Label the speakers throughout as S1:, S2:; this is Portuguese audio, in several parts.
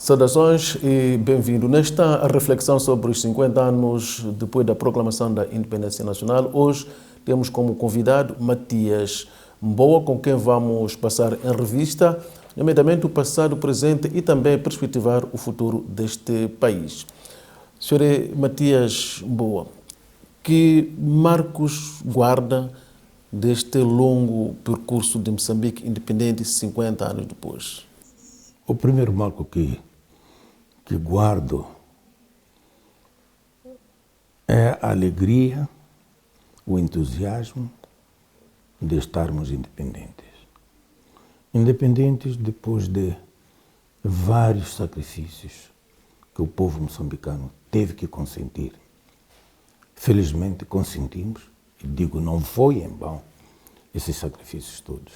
S1: Saudações e bem-vindo. Nesta reflexão sobre os 50 anos depois da proclamação da independência nacional, hoje temos como convidado Matias Mboa, com quem vamos passar em revista, nomeadamente o passado, o presente e também perspectivar o futuro deste país. Senhor Matias Mboa, que marcos guarda deste longo percurso de Moçambique independente 50 anos depois?
S2: O primeiro marco que guardo é a alegria, o entusiasmo de estarmos independentes. Independentes depois de vários sacrifícios que o povo moçambicano teve que consentir. Felizmente consentimos, e digo, não foi em vão esses sacrifícios todos,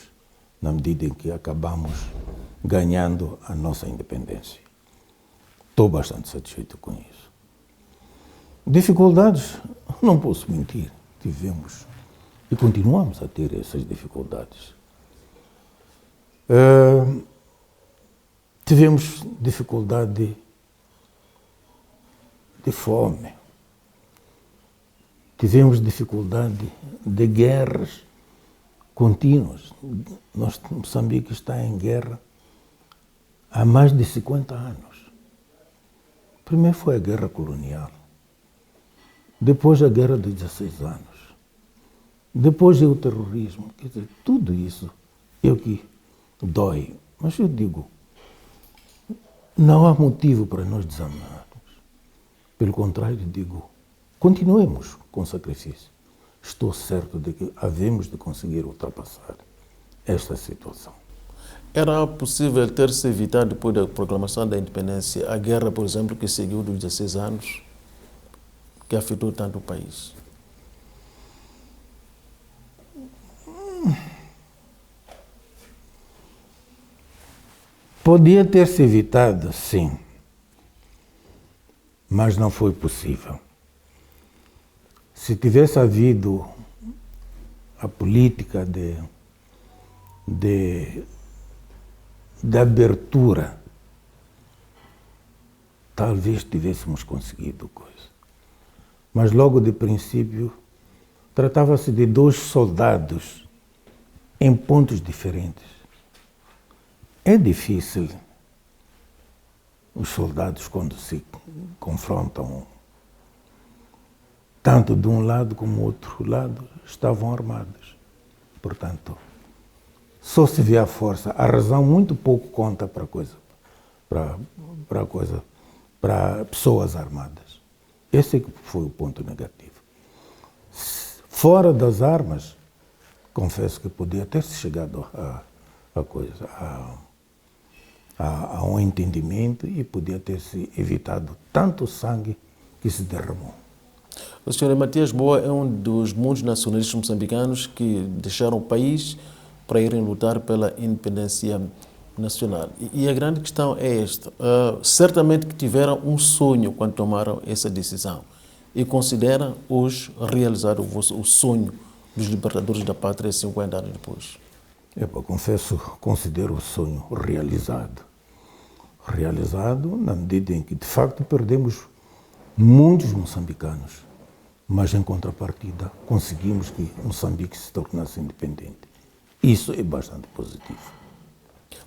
S2: na medida em que acabamos ganhando a nossa independência. Estou bastante satisfeito com isso. Dificuldades, não posso mentir, tivemos e continuamos a ter essas dificuldades. Tivemos dificuldade de fome, tivemos dificuldade de guerras contínuas. Moçambique está em guerra há mais de 50 anos. Primeiro foi a guerra colonial, depois a guerra de 16 anos, depois é o terrorismo. Quer dizer, tudo isso é o que dói. Mas eu digo, não há motivo para nós desanimarmos. Pelo contrário, digo, continuemos com o sacrifício. Estou certo de que havemos de conseguir ultrapassar esta situação.
S1: Era possível ter-se evitado, depois da proclamação da independência, a guerra, por exemplo, que seguiu dos 16 anos, que afetou tanto o país?
S2: Podia ter-se evitado, sim, mas não foi possível. Se tivesse havido a política de abertura, talvez tivéssemos conseguido coisa. Mas logo de princípio, tratava-se de dois soldados em pontos diferentes. É difícil os soldados, quando se confrontam, tanto de um lado como do outro lado, estavam armados. Portanto, só se vê a força. A razão muito pouco conta para pessoas armadas. Esse é que foi o ponto negativo. Fora das armas, confesso que podia ter se chegado a um entendimento e podia ter se evitado tanto sangue que se derramou.
S1: O senhor Matias Mboa é um dos muitos nacionalistas moçambicanos que deixaram o país para irem lutar pela independência nacional. E a grande questão é esta. Certamente que tiveram um sonho quando tomaram essa decisão e consideram hoje realizar o sonho dos libertadores da pátria 50 anos depois.
S2: Confesso, considero o sonho realizado. Realizado na medida em que, de facto, perdemos muitos moçambicanos, mas, em contrapartida, conseguimos que Moçambique se tornasse independente. Isso é bastante positivo.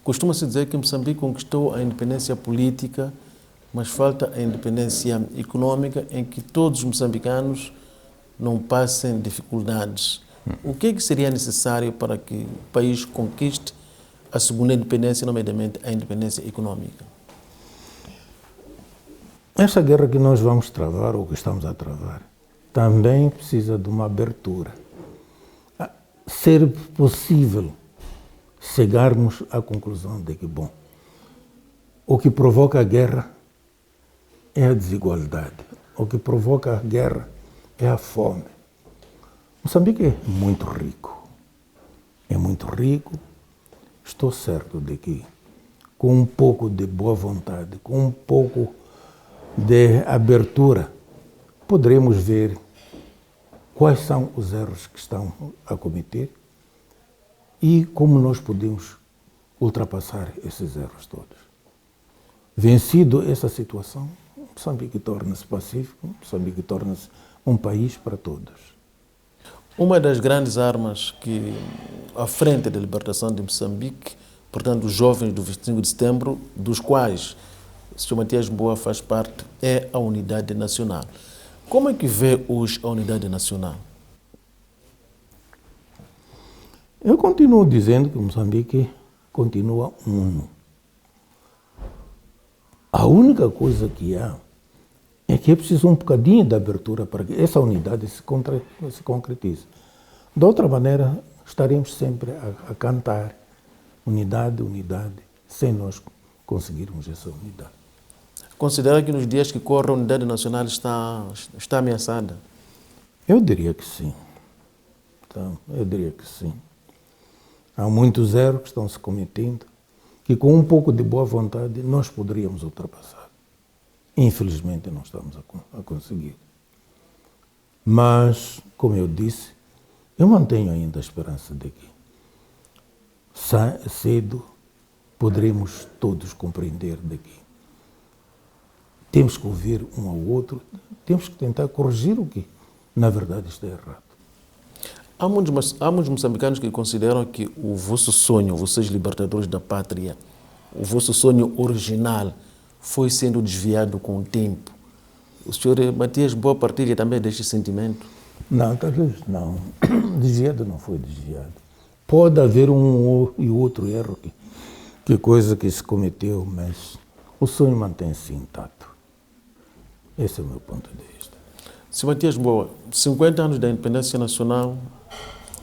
S1: Costuma-se dizer que Moçambique conquistou a independência política, mas falta a independência econômica, em que todos os moçambicanos não passem dificuldades. O que é que seria necessário para que o país conquiste a segunda independência, nomeadamente a independência econômica?
S2: Essa guerra que nós vamos travar, ou que estamos a travar, também precisa de uma abertura. Ser possível chegarmos à conclusão de que, bom, o que provoca a guerra é a desigualdade, o que provoca a guerra é a fome. Moçambique é muito rico, estou certo de que, com um pouco de boa vontade, com um pouco de abertura, poderemos ver quais são os erros que estão a cometer e como nós podemos ultrapassar esses erros todos. Vencido essa situação, Moçambique torna-se pacífico, Moçambique torna-se um país para todos.
S1: Uma das grandes armas que, à frente da libertação de Moçambique, portanto, os jovens do 25 de setembro, dos quais o Sr. Matias Mboa faz parte, é a unidade nacional. Como é que vê hoje a unidade nacional?
S2: Eu continuo dizendo que Moçambique continua uno. A única coisa que há é que é preciso um bocadinho de abertura para que essa unidade se concretize. De outra maneira, estaremos sempre a cantar unidade, unidade, sem nós conseguirmos essa unidade.
S1: Considera que nos dias que correm a unidade nacional está ameaçada?
S2: Eu diria que sim. Então, eu diria que sim. Há muitos erros que estão se cometendo que com um pouco de boa vontade nós poderíamos ultrapassar. Infelizmente não estamos a conseguir. Mas, como eu disse, eu mantenho ainda a esperança de que cedo poderemos todos compreender de que temos que ouvir um ao outro, temos que tentar corrigir o que na verdade está errado.
S1: Há muitos moçambicanos que consideram que o vosso sonho, vocês libertadores da pátria, o vosso sonho original foi sendo desviado com o tempo. O senhor Matias Mboa partilha também deste sentimento?
S2: Não, talvez não. Desviado não foi desviado. Pode haver um e outro erro, que coisa que se cometeu, mas o sonho mantém-se intacto. Esse é o meu ponto de vista.
S1: Sr. Matias Mboa, 50 anos da independência nacional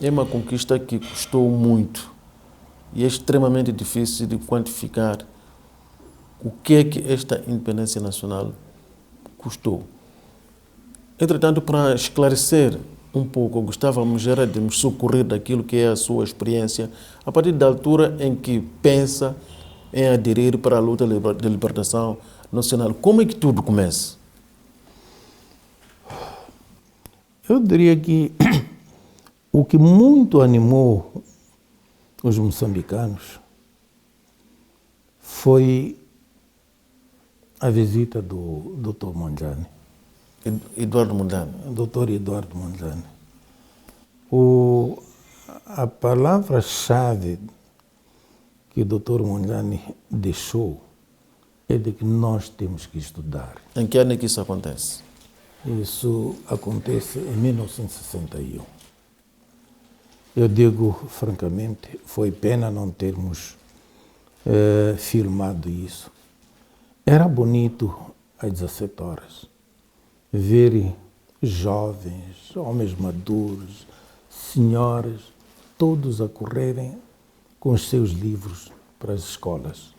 S1: é uma conquista que custou muito e é extremamente difícil de quantificar o que é que esta independência nacional custou. Entretanto, para esclarecer um pouco, gostávamos era de nos socorrer daquilo que é a sua experiência a partir da altura em que pensa em aderir para a luta de libertação nacional. Como é que tudo começa?
S2: Eu diria que o que muito animou os moçambicanos foi a visita do Dr. Mondlane.
S1: Eduardo Mondlane.
S2: Dr. Eduardo Mondlane. A palavra-chave que o Dr. Mondlane deixou é de que nós temos que estudar.
S1: Em que ano é que isso acontece?
S2: Isso acontece em 1961. Eu digo, francamente, foi pena não termos filmado isso. Era bonito, às 17 horas, ver jovens, homens maduros, senhoras, todos a correrem com os seus livros para as escolas,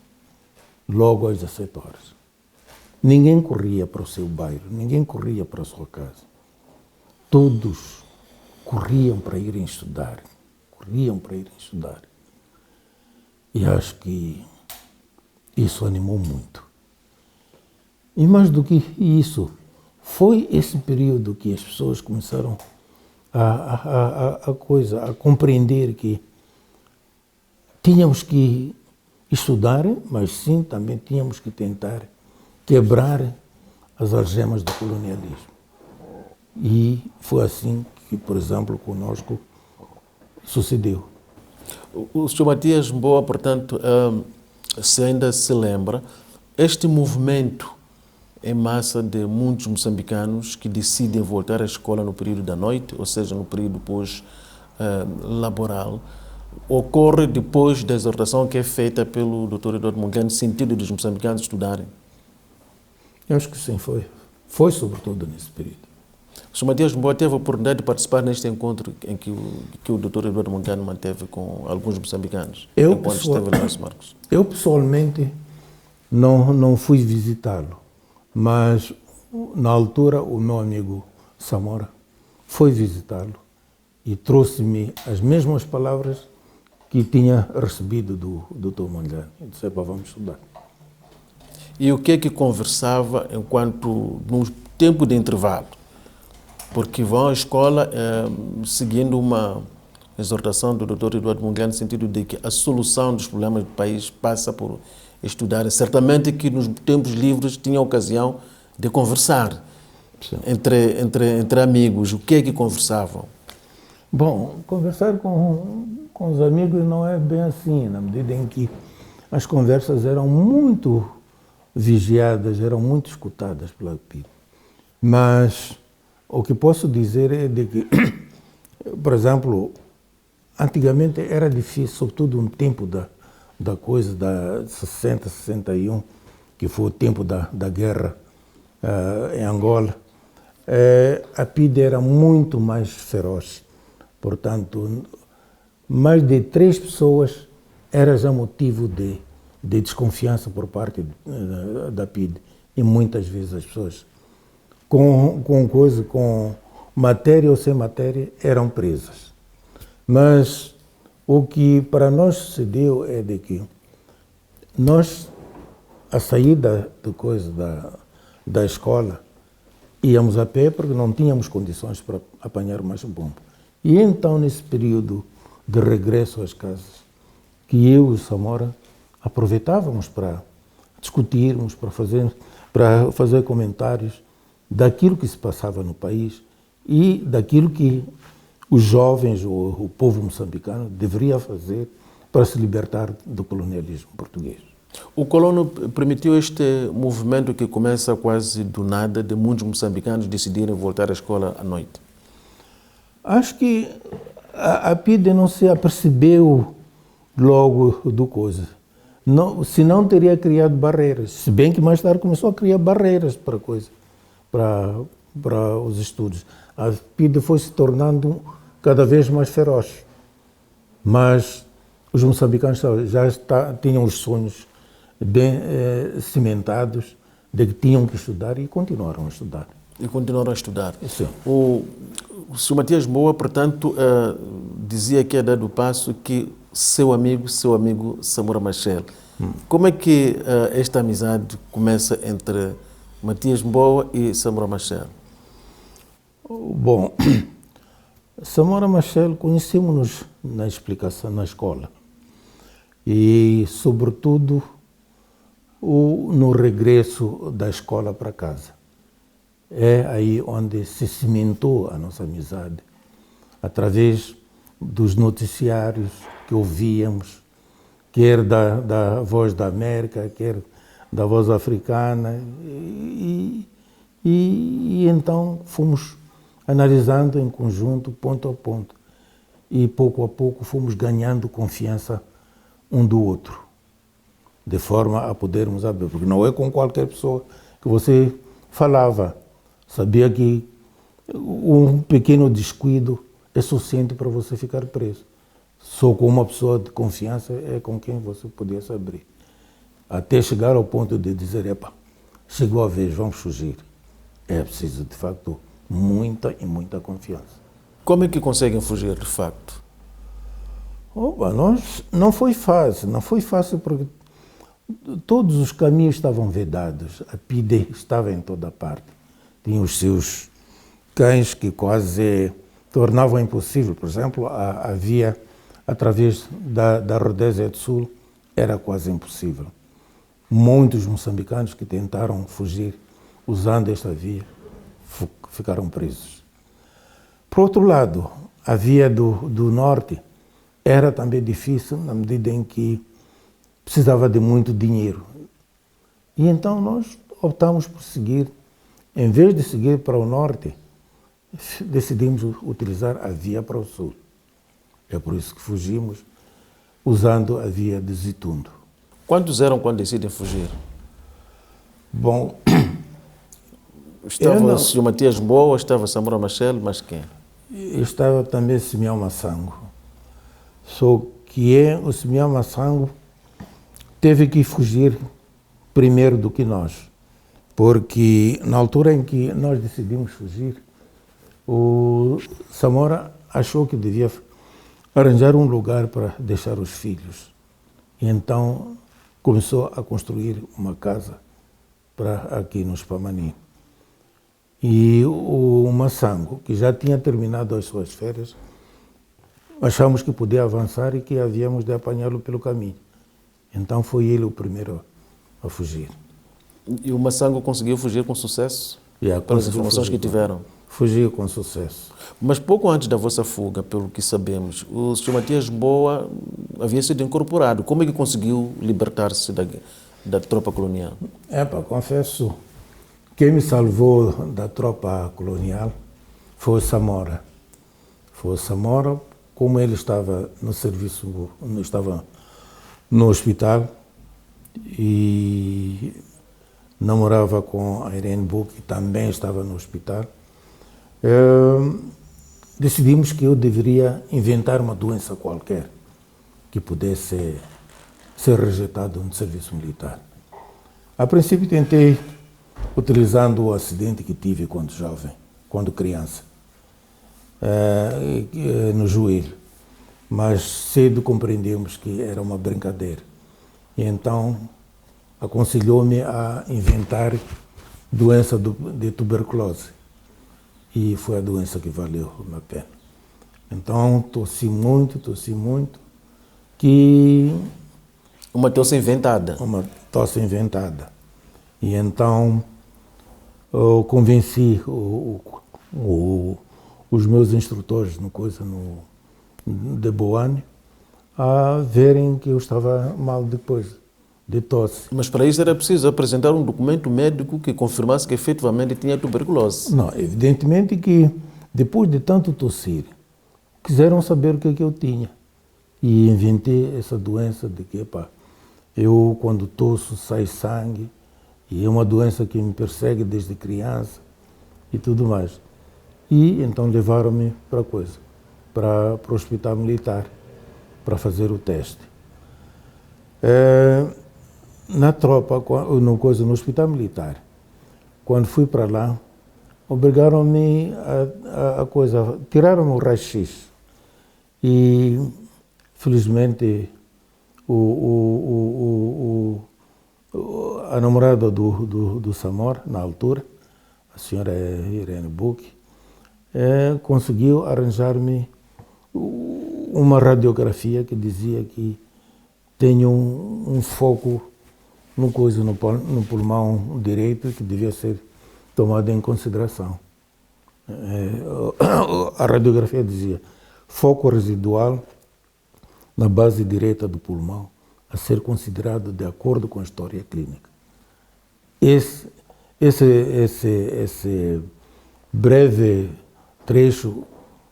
S2: logo às 17 horas. Ninguém corria para o seu bairro, ninguém corria para a sua casa. Todos corriam para irem estudar, E acho que isso animou muito. E mais do que isso, foi esse período que as pessoas começaram a compreender que tínhamos que estudar, mas sim, também tínhamos que tentar quebrar as algemas do colonialismo. E foi assim que, por exemplo, conosco sucedeu.
S1: O Sr. Matias Mboa, portanto, se ainda se lembra, este movimento em massa de muitos moçambicanos que decidem voltar à escola no período da noite, ou seja, no período pós-laboral, ocorre depois da exortação que é feita pelo Dr. Eduardo Mondlane no sentido dos moçambicanos estudarem?
S2: Eu acho que sim, foi. Foi sobretudo nesse período.
S1: O Sr. Matias Mboa teve a oportunidade de participar neste encontro em que o Dr. Eduardo Mondlane manteve com alguns moçambicanos, enquanto esteve lá em São Marcos.
S2: Eu, pessoalmente, não fui visitá-lo, mas, na altura, o meu amigo Samora foi visitá-lo e trouxe-me as mesmas palavras que tinha recebido do Dr. Mondlane. Eu disse, vamos estudar.
S1: E o que é que conversava enquanto, no tempo de intervalo? Porque vão à escola seguindo uma exortação do Dr. Eduardo Mondlane no sentido de que a solução dos problemas do país passa por estudarem. Certamente que nos tempos livres tinham ocasião de conversar entre amigos. O que é que conversavam?
S2: Bom, conversar com os amigos não é bem assim, na medida em que as conversas eram muito vigiadas, eram muito escutadas pela PIDE. Mas o que posso dizer é de que, por exemplo, antigamente era difícil, sobretudo no tempo da coisa, da 60, 61, que foi o tempo da guerra em Angola, a PIDE era muito mais feroz. Portanto, mais de 3 pessoas era já motivo de desconfiança por parte da PIDE. E muitas vezes as pessoas, com matéria ou sem matéria, eram presas. Mas o que para nós sucedeu é de que nós, a saída da escola, íamos a pé porque não tínhamos condições para apanhar mais um bombo. E então, nesse período de regresso às casas, que eu e o Samora aproveitávamos para discutirmos, para fazer comentários daquilo que se passava no país e daquilo que os jovens, o povo moçambicano, deveria fazer para se libertar do colonialismo português.
S1: O colono permitiu este movimento que começa quase do nada, de muitos moçambicanos decidirem voltar à escola à noite?
S2: Acho que a PIDE não se apercebeu logo do coisa. Não, senão teria criado barreiras. Se bem que mais tarde começou a criar barreiras para os estudos. A PIDE foi se tornando cada vez mais feroz. Mas os moçambicanos já tinham os sonhos cimentados de que tinham que estudar e continuaram a estudar.
S1: E continuaram a estudar.
S2: Sim.
S1: O Sr. Matias Mboa, portanto, dizia que é dado o passo que seu amigo Samora Machel. Como é que esta amizade começa entre Matias Mboa e Samora Machel?
S2: Bom, Samora Machel conhecemos-nos na explicação na escola e, sobretudo, no regresso da escola para casa. É aí onde se cimentou a nossa amizade, através dos noticiários que ouvíamos, quer da Voz da América, quer da Voz Africana, e então fomos analisando em conjunto, ponto a ponto, e pouco a pouco fomos ganhando confiança um do outro, de forma a podermos abrir, porque não é com qualquer pessoa que você falava. Sabia que um pequeno descuido é suficiente para você ficar preso. Só com uma pessoa de confiança é com quem você podia se abrir. Até chegar ao ponto de dizer, chegou a vez, vamos fugir. É preciso, de facto, muita e muita confiança.
S1: Como é que conseguem fugir, de facto?
S2: Não foi fácil porque todos os caminhos estavam vedados. A PIDE estava em toda parte. Tinha os seus cães que quase tornavam impossível. Por exemplo, a via através da Rodésia do Sul era quase impossível. Muitos moçambicanos que tentaram fugir usando esta via ficaram presos. Por outro lado, a via do norte era também difícil na medida em que precisava de muito dinheiro. E então nós optamos por seguir. Em vez de seguir para o norte, decidimos utilizar a via para o sul. É por isso que fugimos, usando a via de Zitundo.
S1: Quantos eram quando decidem fugir?
S2: Bom,
S1: estava o Sr. Matias Mboa, estava Samora Machel, mas quem?
S2: Estava também Simeão Massango. Só que o Simeão Massango teve que fugir primeiro do que nós. Porque na altura em que nós decidimos fugir, o Samora achou que devia arranjar um lugar para deixar os filhos. E então começou a construir uma casa aqui no Spamani. E o Massango, que já tinha terminado as suas férias, achamos que podia avançar e que havíamos de apanhá-lo pelo caminho. Então foi ele o primeiro a fugir.
S1: E o Massango conseguiu fugir com sucesso?
S2: Yeah,
S1: pelas informações que tiveram?
S2: Fugiu com sucesso.
S1: Mas pouco antes da vossa fuga, pelo que sabemos, o Sr. Matias Mboa havia sido incorporado. Como é que conseguiu libertar-se da tropa colonial?
S2: Confesso, quem me salvou da tropa colonial foi o Samora. Foi o Samora, como ele estava no serviço, estava no hospital e namorava com a Irene Book, que também estava no hospital. Decidimos que eu deveria inventar uma doença qualquer que pudesse ser rejeitado no serviço militar. A princípio tentei, utilizando o acidente que tive quando jovem, quando criança, no joelho, mas cedo compreendemos que era uma brincadeira. E então aconselhou-me a inventar doença de tuberculose. E foi a doença que valeu a pena. Então tossi muito, que...
S1: Uma tosse inventada.
S2: Uma tosse inventada. E então eu convenci os meus instrutores de Boane a verem que eu estava mal depois de tosse.
S1: Mas para isso era preciso apresentar um documento médico que confirmasse que efetivamente tinha tuberculose.
S2: Não, evidentemente que depois de tanto tossir, quiseram saber o que eu tinha. E inventei essa doença de que, eu quando tosso sai sangue, e é uma doença que me persegue desde criança e tudo mais. E então levaram-me para o hospital militar, para fazer o teste. Na tropa, no hospital militar, quando fui para lá, obrigaram-me tiraram-me o raio-x. E, felizmente, a namorada do Samora, na altura, a senhora Irene Book, conseguiu arranjar-me uma radiografia que dizia que tenho um foco no pulmão direito que devia ser tomado em consideração. A radiografia dizia foco residual na base direita do pulmão a ser considerado de acordo com a história clínica. Esse breve trecho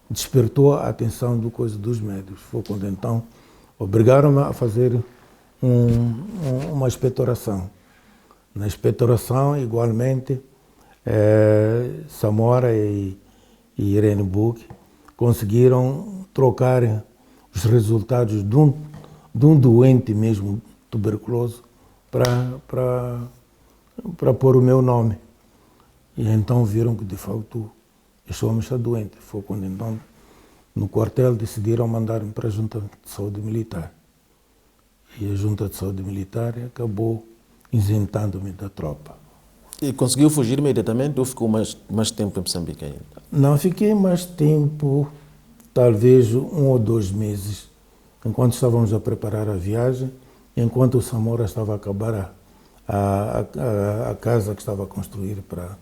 S2: despertou a atenção dos médicos. Foi quando então obrigaram-me a fazer uma expectoração. Na expectoração, igualmente, Samora e Irene Book conseguiram trocar os resultados de um doente mesmo tuberculoso para pôr o meu nome. E então viram que, de facto, este homem está doente. Foi quando então, no quartel, decidiram mandar-me para a Junta de Saúde Militar. E a Junta de Saúde Militar acabou isentando-me da tropa.
S1: E conseguiu fugir imediatamente ou ficou mais tempo em Moçambique ainda?
S2: Não, fiquei mais tempo, talvez 1 ou 2 meses, enquanto estávamos a preparar a viagem, enquanto o Samora estava a acabar a casa que estava a construir para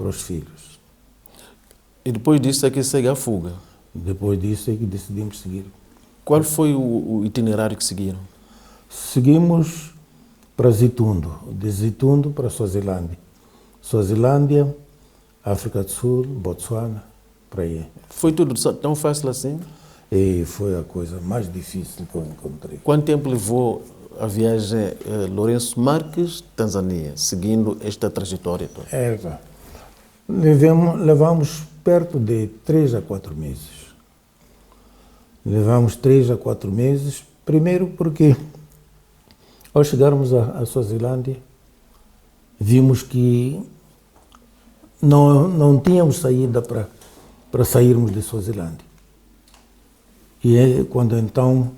S2: os filhos.
S1: E depois disso é que segue a fuga?
S2: Depois disso é que decidimos seguir.
S1: Qual foi o itinerário que seguiram?
S2: Seguimos para Zitundo, de Zitundo para Suazilândia. Suazilândia, África do Sul, Botsuana, para aí.
S1: Foi tudo tão fácil assim?
S2: E foi a coisa mais difícil que eu encontrei.
S1: Quanto tempo levou a viagem Lourenço Marques, Tanzânia, seguindo esta trajetória toda?
S2: Levamos perto de 3 a 4 meses. Levamos 3 a 4 meses, primeiro porque ao chegarmos a Suazilândia, vimos que não tínhamos saída para sairmos de Suazilândia. E é quando então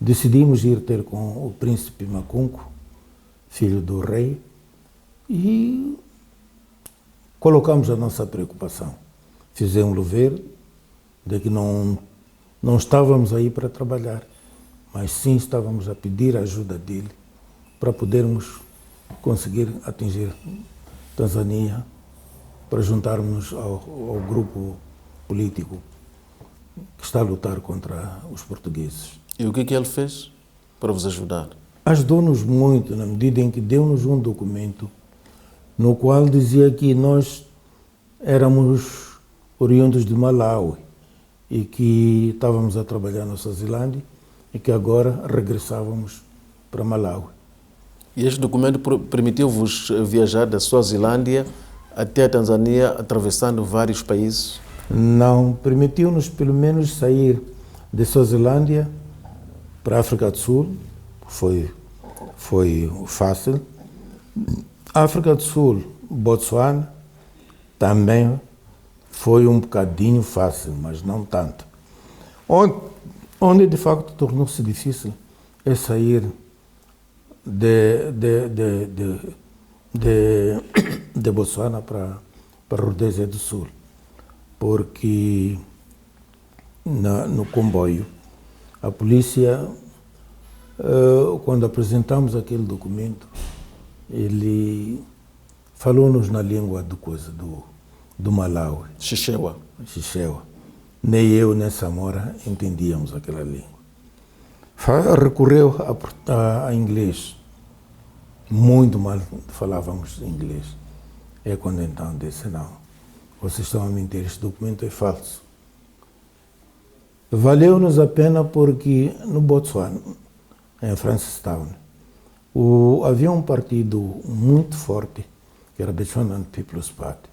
S2: decidimos ir ter com o príncipe Macunco, filho do rei, e colocamos a nossa preocupação. Fizemos-lhe ver de que não estávamos aí para trabalhar, mas sim estávamos a pedir a ajuda dele para podermos conseguir atingir Tanzânia para juntarmos ao grupo político que está a lutar contra os portugueses.
S1: E o que ele fez para vos ajudar?
S2: Ajudou-nos muito na medida em que deu-nos um documento no qual dizia que nós éramos oriundos de Malawi e que estávamos a trabalhar na Suazilândia e que agora regressávamos para Malawi.
S1: E este documento permitiu-vos viajar da Suazilândia até a Tanzânia, atravessando vários países?
S2: Não, permitiu-nos pelo menos sair de Suazilândia para a África do Sul, foi fácil. África do Sul, Botsuana, também foi um bocadinho fácil, mas não tanto. Onde de facto tornou-se difícil é sair de Botsuana para Rodésia do Sul, porque no comboio a polícia, quando apresentamos aquele documento, ele falou-nos na língua do Malawi.
S1: Xixewa.
S2: Nem eu nem Samora entendíamos aquela língua. Recorreu a inglês. Muito mal falávamos inglês. É quando então disse, não, vocês estão a mentir, este documento é falso. Valeu-nos a pena porque no Botsuana, em Francistown, havia um partido muito forte, que era o Botswana People's Party,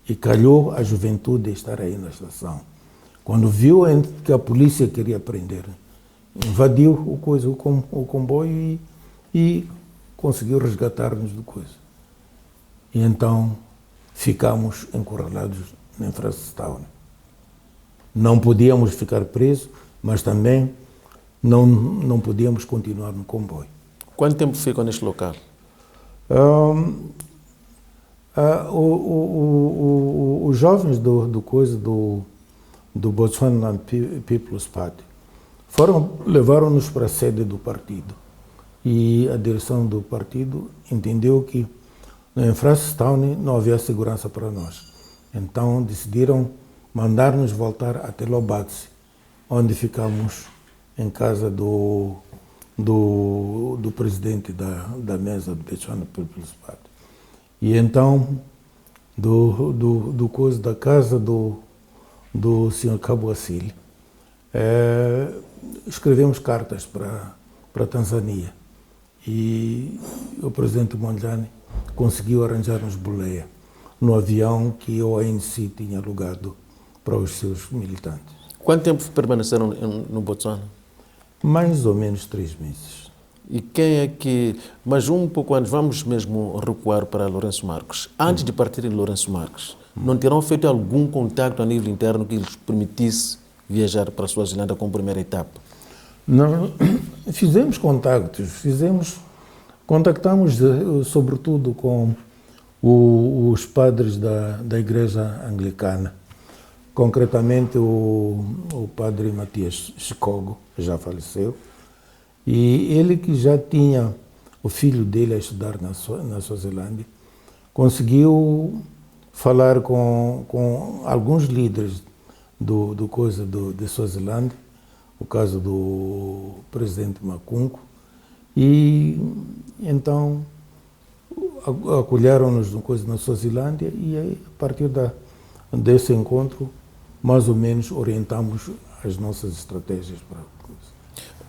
S2: e calhou a juventude estar aí na estação. Quando viu que a polícia queria prender, invadiu o comboio e conseguiu resgatar-nos do coisa. E então ficamos encurralados em Francistown. Não podíamos ficar presos, mas também não podíamos continuar no comboio.
S1: Quanto tempo ficam neste local?
S2: Os jovens do Botswana People's Party levaram-nos para a sede do partido. E a direção do partido entendeu que em Francistown não havia segurança para nós. Então decidiram mandar-nos voltar até Lobatsi, onde ficamos em casa do presidente da mesa do Botswana People's Party. E então, da casa do Sr. Kabwasili, escrevemos cartas para a Tanzânia. E o presidente Mondlane conseguiu arranjar-nos boleia no avião que o ANC tinha alugado para os seus militantes.
S1: Quanto tempo permaneceram no Botswana?
S2: Mais ou menos 3 meses.
S1: E quem é que... Mas um pouco antes, vamos mesmo recuar para Lourenço Marques. Antes de partirem Lourenço Marques, não terão feito algum contacto a nível interno que lhes permitisse viajar para a Suazilândia como primeira etapa?
S2: Não, fizemos contactos, contactamos sobretudo com os padres da Igreja Anglicana, concretamente o padre Matias Chikogo, que já faleceu, e ele que já tinha o filho dele a estudar na Suazilândia, conseguiu falar com alguns líderes de Suazilândia, o caso do presidente Macunco, e então acolheram-nos na Suazilândia e aí, a partir desse encontro, mais ou menos orientamos as nossas estratégias para a coisa.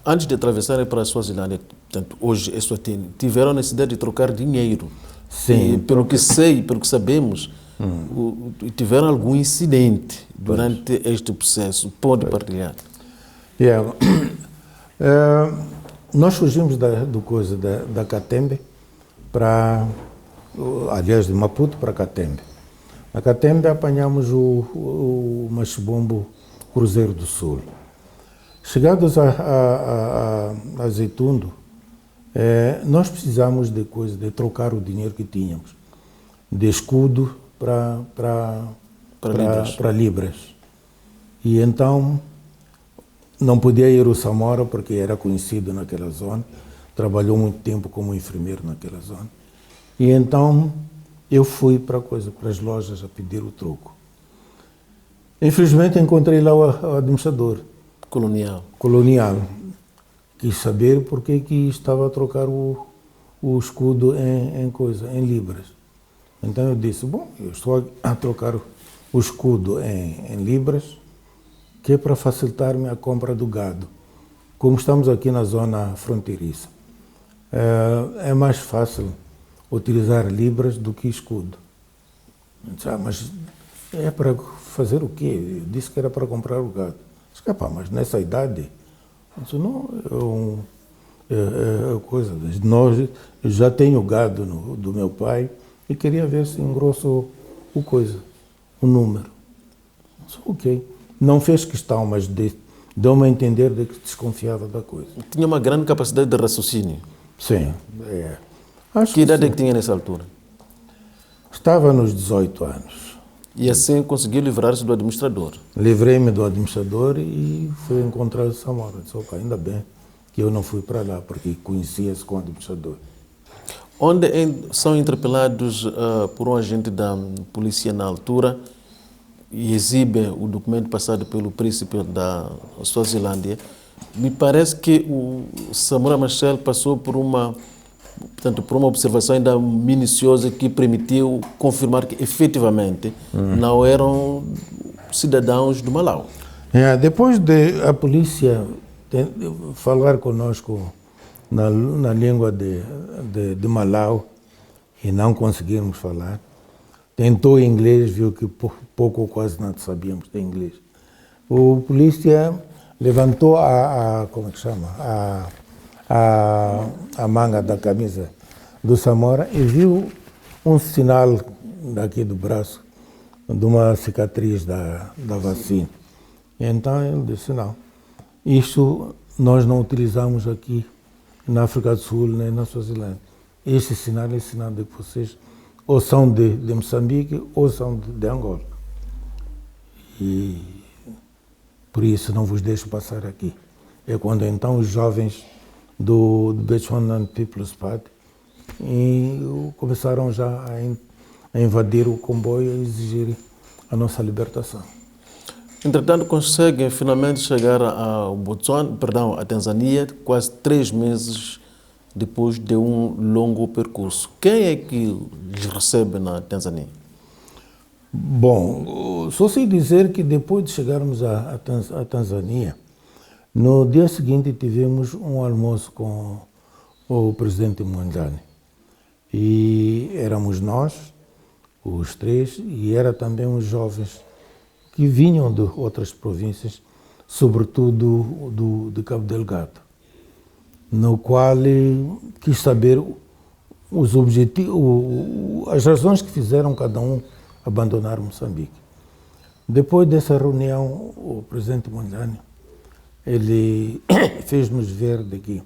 S1: Antes de atravessarem para a Suazilândia, portanto, hoje Eswatini, tiveram a necessidade de trocar dinheiro.
S2: Sim.
S1: E, pelo que sei, pelo que sabemos, tiveram algum incidente durante este processo. Pode partilhar?
S2: Nós fugimos da Catembe aliás, de Maputo para Catembe. Na Catembe apanhamos o Machibombo Cruzeiro do Sul. Chegados a Zeitundo, nós precisamos de trocar o dinheiro que tínhamos, de escudo para libras. E então não podia ir o Samora porque era conhecido naquela zona, trabalhou muito tempo como enfermeiro naquela zona. E então eu fui para as lojas a pedir o troco. Infelizmente encontrei lá o administrador colonial. Quis saber porque que estava a trocar o escudo em libras. Então eu disse, bom, eu estou a trocar o escudo em libras, que é para facilitar-me a compra do gado. Como estamos aqui na zona fronteiriça, é mais fácil utilizar libras do que escudo. Eu disse, mas é para fazer o quê? Eu disse que era para comprar o gado. Eu disse, mas nessa idade? Eu disse, não, coisa. Eu já tenho gado do meu pai e queria ver se engrosso o número. Eu disse, ok. Não fez questão, mas deu-me a entender de que desconfiava da coisa.
S1: Tinha uma grande capacidade de raciocínio.
S2: Sim.
S1: Que idade é que tinha nessa altura?
S2: Estava nos 18 anos.
S1: E assim conseguiu livrar-se do administrador?
S2: Livrei-me do administrador e fui encontrar o Samora. Disse, ainda bem que eu não fui para lá, porque conhecia-se com o administrador.
S1: Onde são interpelados por um agente da polícia na altura e exibem o documento passado pelo príncipe da Suazilândia, me parece que o Samora Machel passou por uma observação ainda minuciosa que permitiu confirmar que efetivamente não eram cidadãos do Malau.
S2: Depois de a polícia falar conosco na língua de Malau e não conseguirmos falar, tentou em inglês, viu que pouco ou quase nada sabíamos de inglês. O polícia levantou a manga da camisa do Samora e viu um sinal daqui do braço, de uma cicatriz da vacina. Então ele disse, não, isso nós não utilizamos aqui na África do Sul nem na Suazilândia. Este sinal é sinal de que vocês ou são de Moçambique ou são de Angola. E por isso não vos deixo passar aqui. É quando então os jovens do Bechuanaland People's Party começaram já a invadir o comboio e exigir a nossa libertação.
S1: Entretanto, conseguem finalmente chegar a Tanzânia, quase 3 meses depois de um longo percurso. Quem é que lhes recebe na Tanzânia?
S2: Bom, só sei dizer que depois de chegarmos à Tanzânia, no dia seguinte tivemos um almoço com o presidente Mwandani. E éramos nós, os 3, e era também os jovens que vinham de outras províncias, sobretudo de Cabo Delgado, no qual quis saber os objetivos, as razões que fizeram cada um abandonar Moçambique. Depois dessa reunião, o presidente Mwandani, ele fez-nos ver de que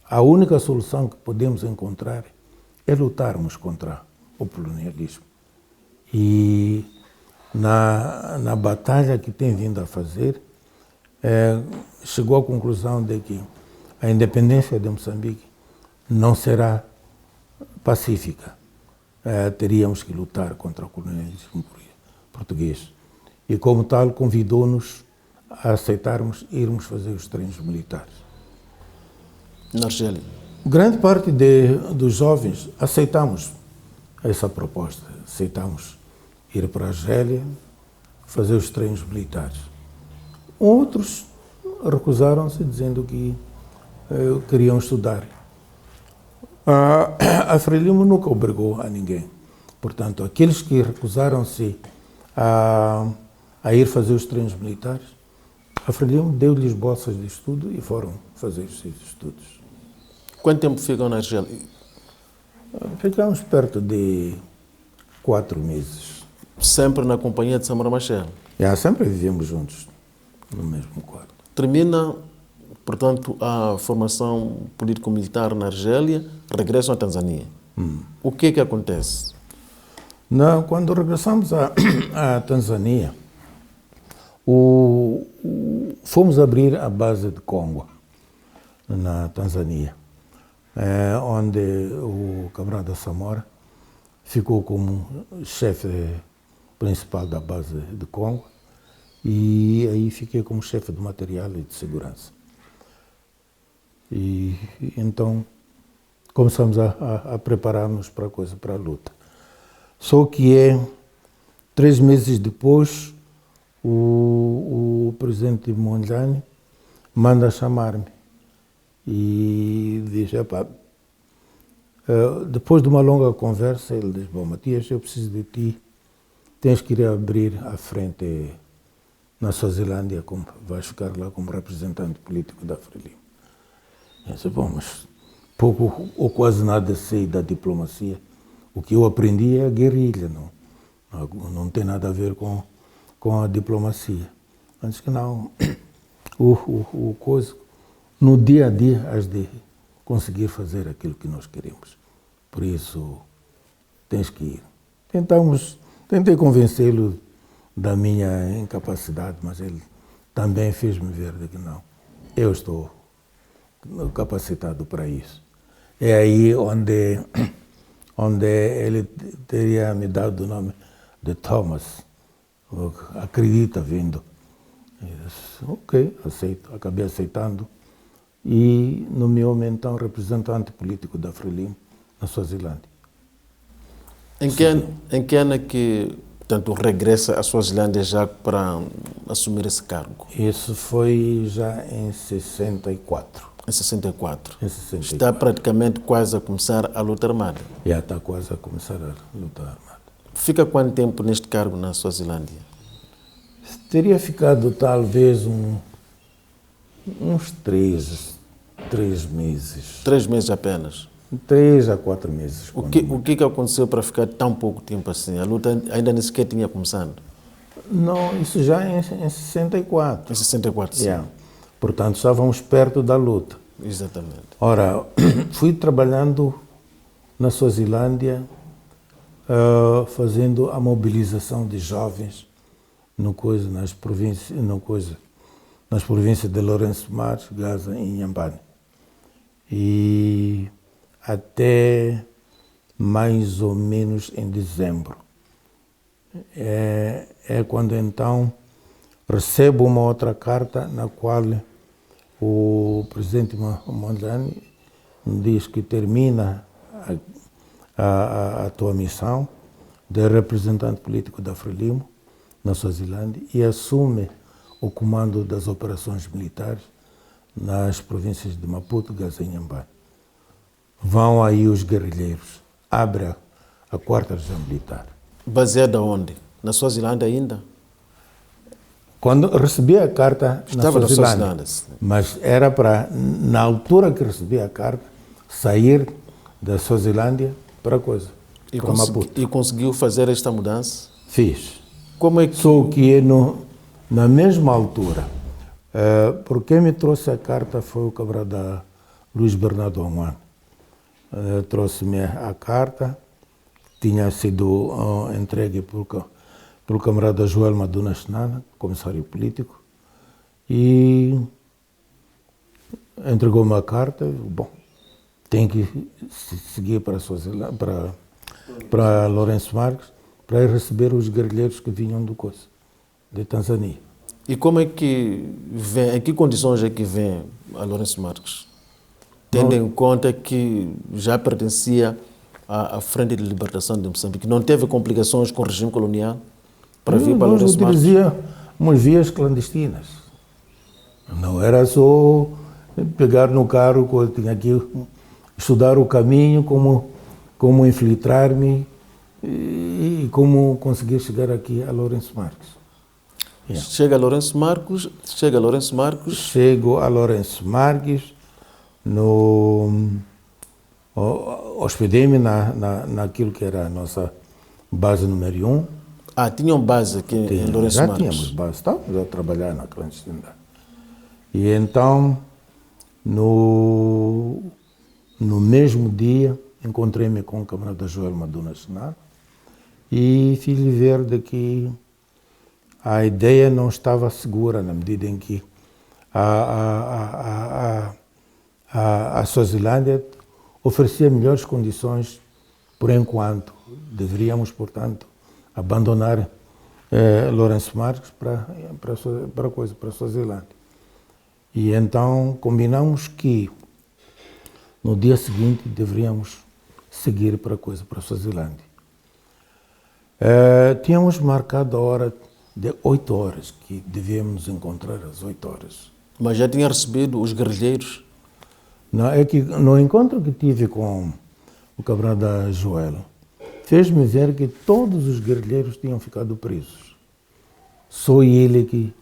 S2: a única solução que podemos encontrar é lutarmos contra o colonialismo. E na batalha que tem vindo a fazer, chegou à conclusão de que a independência de Moçambique não será pacífica. Teríamos que lutar contra o colonialismo português. E como tal, convidou-nos a aceitarmos irmos fazer os treinos militares.
S1: Na Argélia?
S2: Grande parte dos jovens aceitamos essa proposta. Aceitamos ir para a Argélia, fazer os treinos militares. Outros recusaram-se, dizendo que queriam estudar. A Frelimo nunca obrigou a ninguém. Portanto, aqueles que recusaram-se a ir fazer os treinos militares, a Frelimo deu-lhes bolsas de estudo e foram fazer os seus estudos.
S1: Quanto tempo ficam na Argélia?
S2: Ficamos perto de 4 meses.
S1: Sempre na companhia de Samora Machel?
S2: Sempre vivíamos juntos, no mesmo quarto.
S1: Termina, portanto, a formação político-militar na Argélia, regressam à Tanzânia. O que é que acontece?
S2: Quando regressamos à Tanzânia, fomos abrir a base de Congo, na Tanzânia, onde o camarada Samora ficou como chefe principal da base de Congo e aí fiquei como chefe de material e de segurança. E então começamos a preparar-nos para a luta. Só que 3 meses depois, o presidente Mondlane manda chamar-me e diz, depois de uma longa conversa, ele diz, bom, Matias, eu preciso de ti, tens que ir abrir a frente na Suazilândia, vais ficar lá como representante político da Frelimo. Eu disse, bom, mas pouco ou quase nada sei da diplomacia. O que eu aprendi é a guerrilha, não tem nada a ver com a diplomacia. Antes que não, o coisa, no dia a dia, has de conseguir fazer aquilo que nós queremos. Por isso, tens que ir. Tentei convencê-lo da minha incapacidade, mas ele também fez-me ver de que não, eu estou capacitado para isso. É aí onde ele teria me dado o nome de Thomas, acredita vindo. Eu disse, ok, aceito, acabei aceitando e nomeou-me então representante político da Frelimo na Suazilândia.
S1: Em que ano é que, portanto, regressa à Suazilândia já para assumir esse cargo?
S2: Isso foi já em 64.
S1: Em 64.
S2: Em 64.
S1: Está praticamente quase a começar a luta armada.
S2: Já está quase a começar a luta armada.
S1: Fica quanto tempo neste cargo na Suazilândia?
S2: Teria ficado talvez uns 3 meses.
S1: 3 meses apenas?
S2: 3 a 4 meses.
S1: O que aconteceu para ficar tão pouco tempo assim? A luta ainda nem sequer tinha começado?
S2: Não, isso já em 64.
S1: Em 64, sim.
S2: Yeah. Portanto, estávamos perto da luta.
S1: Exatamente.
S2: Ora, fui trabalhando na Suazilândia, fazendo a mobilização de jovens nas províncias de Lourenço Marques, Gaza e Inhambane. E até mais ou menos em dezembro. É quando então recebo uma outra carta na qual o presidente Mondlane me diz que termina a tua missão de representante político da Frelimo na Suazilândia e assume o comando das operações militares nas províncias de Maputo, Gaza e Inhambane. Vão aí os guerrilheiros, abre a 4ª região militar.
S1: Baseada onde? Na Suazilândia ainda?
S2: Quando recebi a carta
S1: Estava
S2: na Suazilândia, mas era para, na altura que recebi a carta, sair da Suazilândia para Maputo.
S1: E conseguiu fazer esta mudança?
S2: Fiz.
S1: Como é que...
S2: Só que na mesma altura, porque me trouxe a carta foi o camarada Luís Bernardo Amuan. Trouxe-me a carta, tinha sido entregue pelo camarada Joel Maduna Xenana, comissário político, e entregou-me a carta. Bom, tem que seguir para Lourenço Marques para ir receber os guerrilheiros que vinham de Tanzânia.
S1: E como é que vem, em que condições é que vem a Lourenço Marques? Tendo em conta que já pertencia à Frente de Libertação de Moçambique, não teve complicações com o regime colonial para vir para Lourenço Marques?
S2: Nós utilizamos vias clandestinas. Não era só pegar no carro, tinha que estudar o caminho, como infiltrar-me e como conseguir chegar aqui a Lourenço Marques.
S1: Yeah. Chega a Lourenço Marques.
S2: Chego a Lourenço Marques, hospedei-me naquilo que era a nossa base número 1.
S1: Tinham base aqui em Lourenço Marques?
S2: Já tínhamos base, estávamos a trabalhar na clandestinidade. E então, no mesmo dia, encontrei-me com o camarada Joel Maduna Xenana e fiz-lhe ver de que a ideia não estava segura na medida em que a Suazilândia oferecia melhores condições por enquanto, deveríamos, portanto, abandonar Lourenço Marques para a Suazilândia. E então combinamos que no dia seguinte deveríamos seguir para a Suazilândia. Tínhamos marcado a hora de 8 horas, que devíamos encontrar às 8 horas.
S1: Mas já tinha recebido os guerrilheiros?
S2: Não, é que no encontro que tive com o camarada Joel, fez-me ver que todos os guerrilheiros tinham ficado presos. Só ele que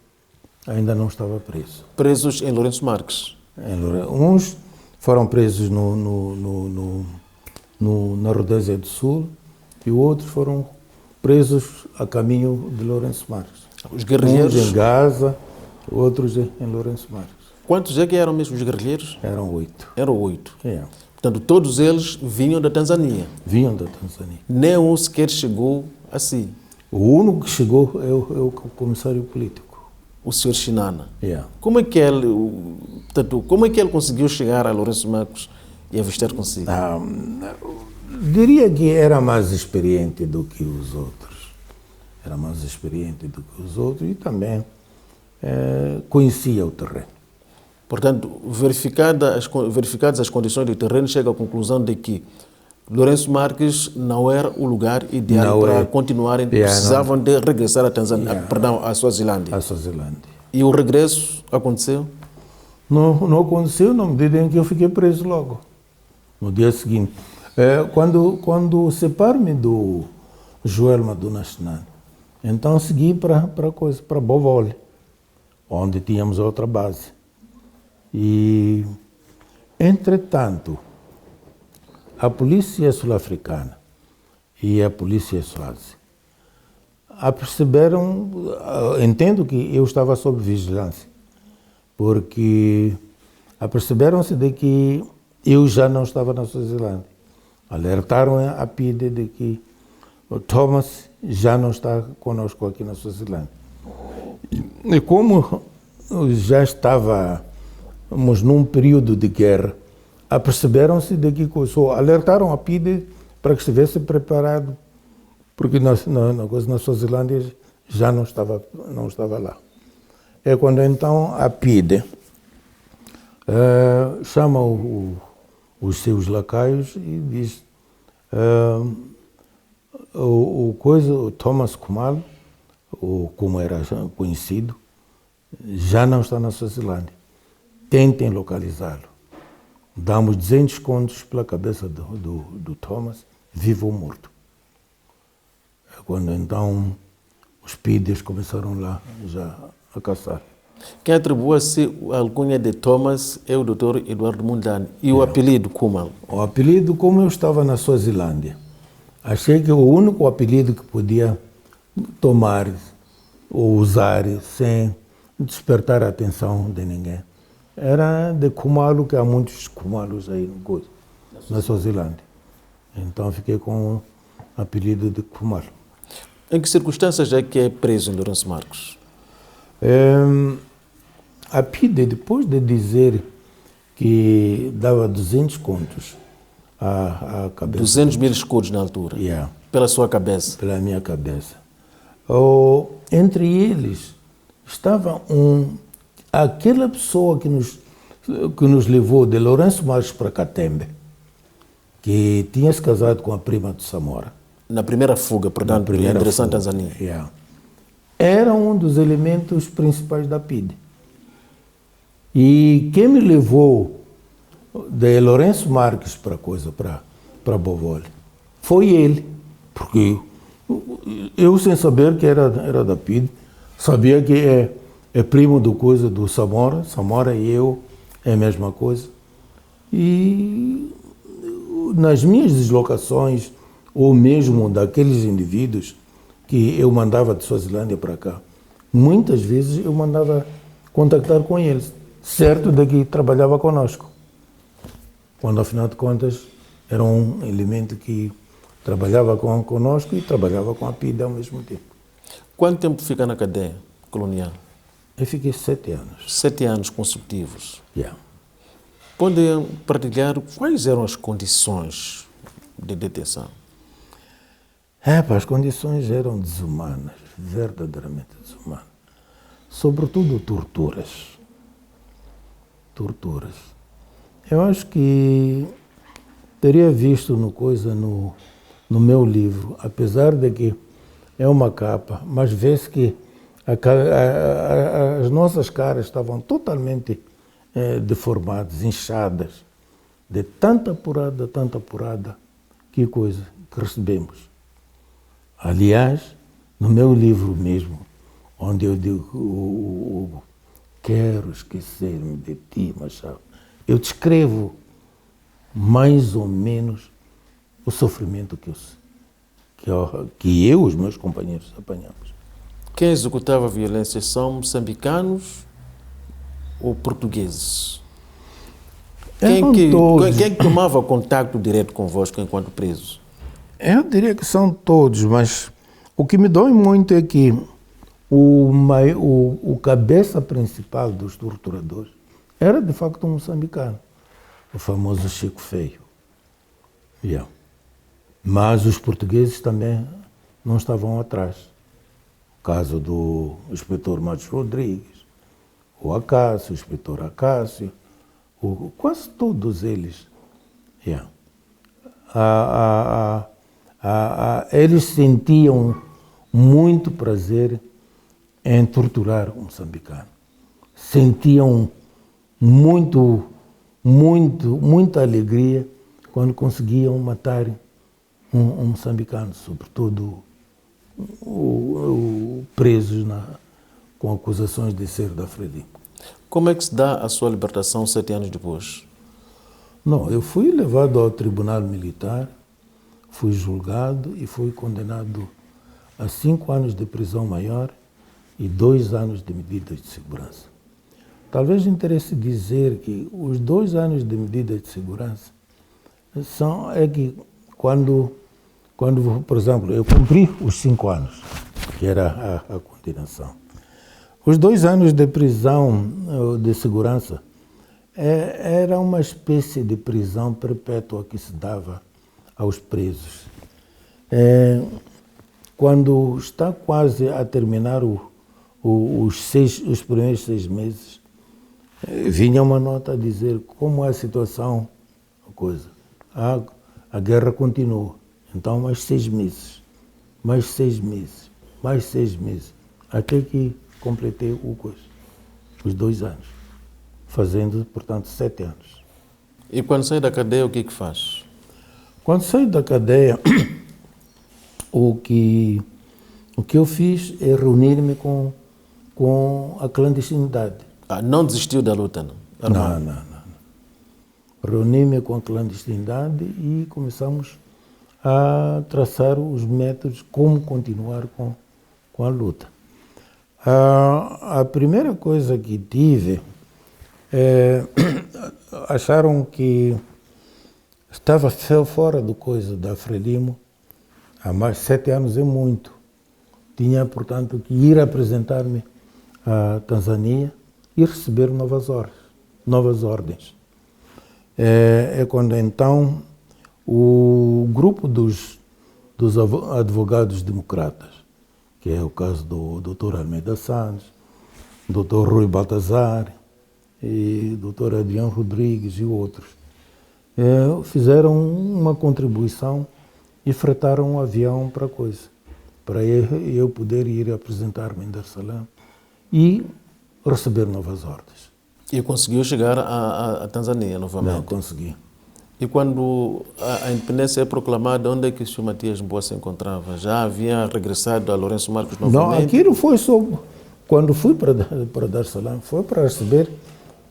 S2: ainda não estava preso.
S1: Presos em Lourenço Marques?
S2: Uns foram presos na Rodésia do Sul e outros foram presos a caminho de Lourenço Marques.
S1: Os guerrilheiros?
S2: Uns em Gaza, outros em Lourenço Marques.
S1: Quantos é que eram mesmo os guerrilheiros?
S2: Eram 8.
S1: Eram 8.
S2: É.
S1: Portanto, todos eles vinham da Tanzânia.
S2: Vinham da Tanzânia.
S1: Nem um sequer chegou assim.
S2: O único que chegou é o comissário político.
S1: O Sr. Xinana.
S2: Yeah.
S1: Como é que ele conseguiu chegar a Lourenço Marques e avistar consigo?
S2: Diria que era mais experiente do que os outros. Era mais experiente do que os outros e também conhecia o terreno.
S1: Portanto, verificadas as condições do terreno, chega à conclusão de que Lourenço Marques não era o lugar ideal para continuarem, precisavam de regressar à Tanzânia, à Suazilândia.
S2: À Suazilândia.
S1: E o regresso aconteceu?
S2: Não aconteceu na medida em que eu fiquei preso logo, no dia seguinte. Quando separo-me do Joel Maduna Xinana, então segui para Bovole, onde tínhamos outra base. E, entretanto, a polícia sul-africana e a polícia suazi aperceberam, entendo que eu estava sob vigilância, porque aperceberam-se de que eu já não estava na Suazilândia. Alertaram a PIDE de que o Thomas já não está conosco aqui na Suazilândia. E como já estávamos num período de guerra, aperceberam-se de que alertaram a PIDE para que estivesse preparado, porque na Suazilândia já não estava lá. É quando então a PIDE chama os seus lacaios e diz o Thomas Khumalo, ou como era conhecido, já não está na Suazilândia. Tentem localizá-lo. Damos 200 contos pela cabeça do Thomas, vivo ou morto. É quando então os PIDES começaram lá já a caçar.
S1: Quem atribua-se a alcunha de Thomas é o Dr. Eduardo Mundlane. E o apelido Khumalo?
S2: O apelido, como eu estava na Suazilândia, achei que o único apelido que podia tomar ou usar sem despertar a atenção de ninguém era de Khumalo, que há muitos Khumalos aí na Suazilândia. Então fiquei com o apelido de Khumalo.
S1: Em que circunstâncias é que é preso em Lourenço Marques?
S2: A PIDE, depois de dizer que dava 200 contos à cabeça...
S1: 200 mil escudos na altura?
S2: Yeah.
S1: Pela sua cabeça?
S2: Pela minha cabeça. Entre eles estava aquela pessoa que nos levou de Lourenço Marques para Catembe, que tinha se casado com a prima de Samora.
S1: Na primeira fuga, portanto, em direção à Tanzânia.
S2: Yeah. Era um dos elementos principais da PIDE. E quem me levou de Lourenço Marques para Bovole foi ele, porque eu, sem saber que era da PIDE, sabia que é primo do Samora. Samora e eu é a mesma coisa. E nas minhas deslocações, ou mesmo daqueles indivíduos que eu mandava de Suazilândia para cá, muitas vezes eu mandava contactar com eles, certo de que trabalhava conosco. Quando, afinal de contas, era um elemento que trabalhava conosco e trabalhava com a PIDE ao mesmo tempo.
S1: Quanto tempo fica na cadeia colonial?
S2: Eu fiquei 7 anos.
S1: 7 anos consecutivos.
S2: Yeah.
S1: Pode partilhar quais eram as condições de detenção?
S2: As condições eram desumanas, verdadeiramente desumanas. Sobretudo torturas. Torturas. Eu acho que teria visto no meu livro, apesar de que é uma capa, mas vê-se que as nossas caras estavam totalmente deformadas, inchadas, de tanta apurada, que coisa que recebemos. Aliás, no meu livro mesmo, onde eu digo, quero esquecer-me de ti, Machado, eu descrevo mais ou menos o sofrimento que eu e os meus companheiros apanhamos.
S1: Quem executava a violência são moçambicanos ou portugueses? Quem que tomava contato direto convosco enquanto presos?
S2: Eu diria que são todos, mas o que me dói muito é que o cabeça principal dos torturadores era de facto um moçambicano, o famoso Chico Feio. Yeah. Mas os portugueses também não estavam atrás. O caso do inspetor Matos Rodrigues, o Acácio, o inspetor Acácio, quase todos eles. Yeah. Eles sentiam muito prazer em torturar um moçambicano. Sentiam muita alegria quando conseguiam matar um moçambicano, sobretudo presos com acusações de ser da Frelimo.
S1: Como é que se dá a sua libertação 7 anos depois?
S2: Não, eu fui levado ao tribunal militar, fui julgado e fui condenado a 5 anos de prisão maior e 2 anos de medidas de segurança. Talvez interesse dizer que os 2 anos de medidas de segurança é que quando, por exemplo, eu cumpri os 5 anos, que era a condenação. Os 2 anos de prisão de segurança era uma espécie de prisão perpétua que se dava aos presos. Quando está quase a terminar os primeiros 6 meses, vinha uma nota a dizer como é a situação, a guerra continua. Então, mais 6 meses, mais 6 meses, mais 6 meses, até que completei os 2 anos, fazendo, portanto, 7 anos.
S1: E quando sai da cadeia, o que faz?
S2: Quando saí da cadeia, o que eu fiz é reunir-me com a clandestinidade.
S1: Não desistiu da luta, não?
S2: Não. Reuni-me com a clandestinidade e começamos a traçar os métodos como continuar com a luta. A primeira coisa que tive, acharam que estava fora da Frelimo, há mais de 7 anos é muito. Tinha, portanto, que ir apresentar-me à Tanzânia e receber novas ordens. É quando então o grupo dos advogados democratas, que é o caso do Dr. Almeida Santos, Dr. Rui Baltazar, e Dr. Adriano Rodrigues e outros, fizeram uma contribuição e fretaram um avião para eu poder ir apresentar-me em Dar es Salaam e receber novas ordens.
S1: E conseguiu chegar à Tanzânia novamente?
S2: Não, consegui.
S1: E quando a independência é proclamada, onde é que o Sr. Matias Mboa se encontrava? Já havia regressado a Lourenço Marques novamente?
S2: Não, aquilo foi só... Quando fui para Dar es Salaam, foi para receber...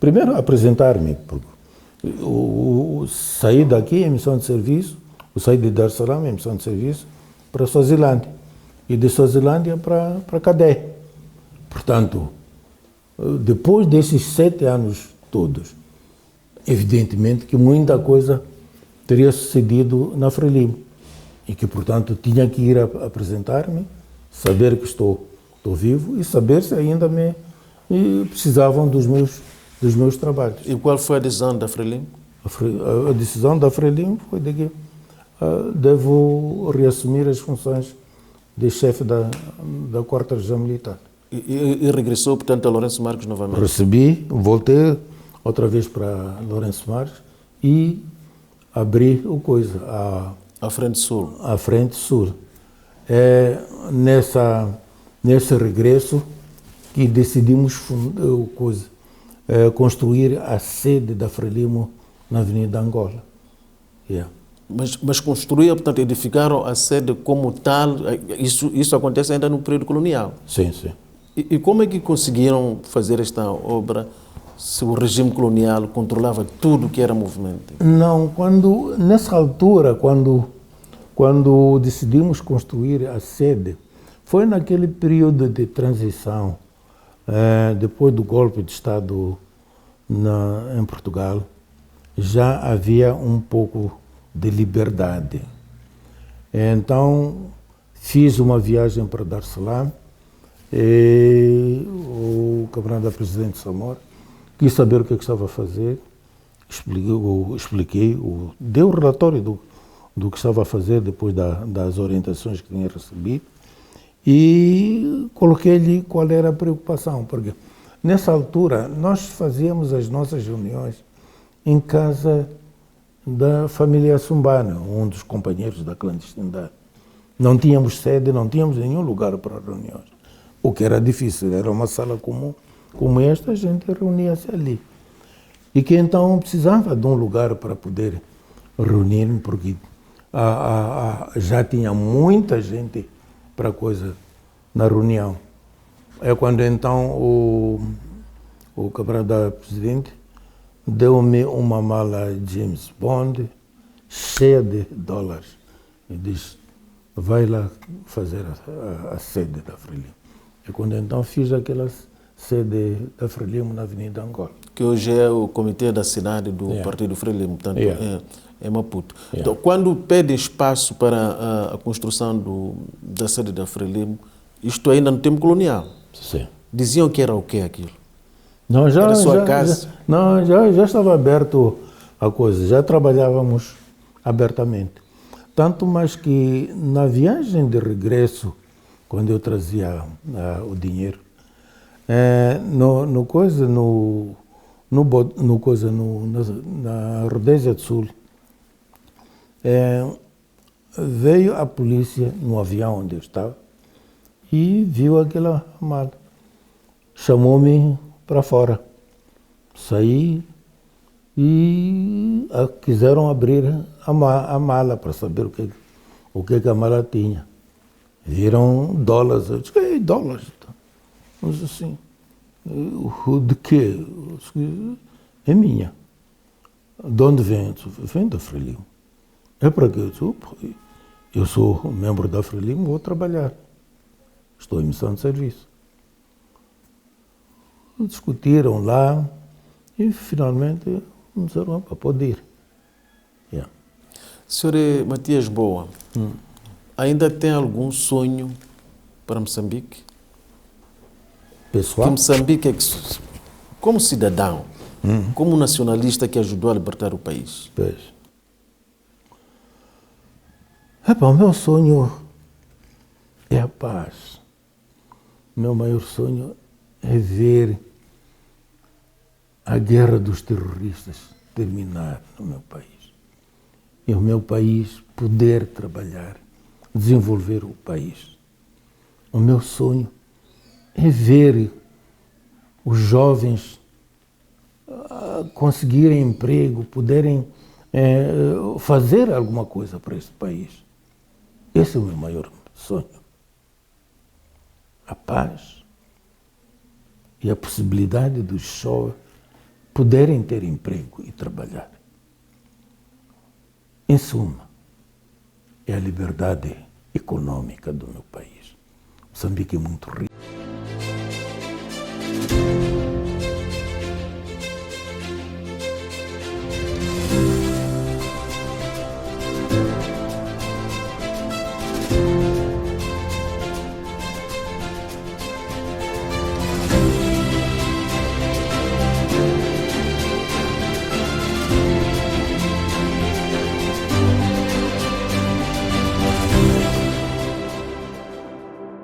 S2: Primeiro, apresentar-me. Saí daqui em missão de serviço, saí de Dar es Salaam em missão de serviço para Suazilândia. E de Suazilândia para cadeia. Portanto, depois desses 7 anos todos, evidentemente que muita coisa teria sucedido na Frelimo e que, portanto, tinha que ir apresentar-me, saber que estou vivo e saber se ainda me precisavam dos meus trabalhos.
S1: E qual foi a decisão da Frelimo?
S2: A decisão da Frelimo foi de que devo reassumir as funções de chefe da 4ª Região Militar.
S1: E regressou, portanto, a Lourenço Marques novamente?
S2: Recebi, voltei outra vez para Lourenço Marques e abri
S1: À Frente Sul.
S2: A Frente Sul. É nesse regresso que decidimos construir a sede da Frelimo na Avenida Angola. Yeah.
S1: Mas construíram, portanto, edificaram a sede como tal, isso acontece ainda no período colonial?
S2: Sim, sim.
S1: E como é que conseguiram fazer esta obra se o regime colonial controlava tudo que era movimento?
S2: Não, nessa altura, quando decidimos construir a sede, foi naquele período de transição, depois do golpe de Estado em Portugal, já havia um pouco de liberdade. Então, fiz uma viagem para Dar es Salaam e o camarada presidente Samora quis saber o que estava a fazer, expliquei, dei o relatório do que estava a fazer depois das orientações que tinha recebido e coloquei-lhe qual era a preocupação, porque nessa altura nós fazíamos as nossas reuniões em casa da família Sumbana, um dos companheiros da clandestinidade. Não tínhamos sede, não tínhamos nenhum lugar para reuniões, o que era difícil, era uma sala comum, como esta, a gente reunia-se ali. E que então precisava de um lugar para poder reunir-me, porque já tinha muita gente para coisa na reunião. É quando então o camarada presidente deu-me uma mala James Bond cheia de dólares e disse: vai lá fazer a sede da Frelimo. E quando então fiz aquela sede da Frelimo na Avenida Angola.
S1: Que hoje é o comitê da cidade do Partido Frelimo, portanto é Maputo. Então, quando pede espaço para a construção da sede da Frelimo, isto ainda no tempo colonial?
S2: Sim.
S1: Diziam que era o quê aquilo?
S2: Não,
S1: era sua casa?
S2: Já estava aberto a coisa, já trabalhávamos abertamente. Tanto mais que na viagem de regresso, quando eu trazia o dinheiro, na Rodésia do Sul, veio a polícia no avião onde eu estava e viu aquela mala. Chamou-me para fora. Saí e quiseram abrir a mala para saber o que a mala tinha. Viram dólares. Eu disse: dólares? Mas assim, de quê? É minha. De onde vem? Vem da Frelimo. É para quê? Eu sou membro da Frelimo, vou trabalhar. Estou em missão de serviço. Discutiram lá e finalmente me disseram: pode ir.
S1: Senhor Matias Boa, ainda tem algum sonho para Moçambique?
S2: Pessoal?
S1: Que Moçambique, como cidadão, como nacionalista que ajudou a libertar o país?
S2: Pois. O meu sonho é a paz. O meu maior sonho é ver a guerra dos terroristas terminar no meu país. E o meu país poder trabalhar, desenvolver o país. O meu sonho é ver os jovens conseguirem emprego, poderem fazer alguma coisa para este país. Esse é o meu maior sonho. A paz e a possibilidade dos jovens poderem ter emprego e trabalhar. Em suma, é a liberdade econômica do meu país. Moçambique é muito rico.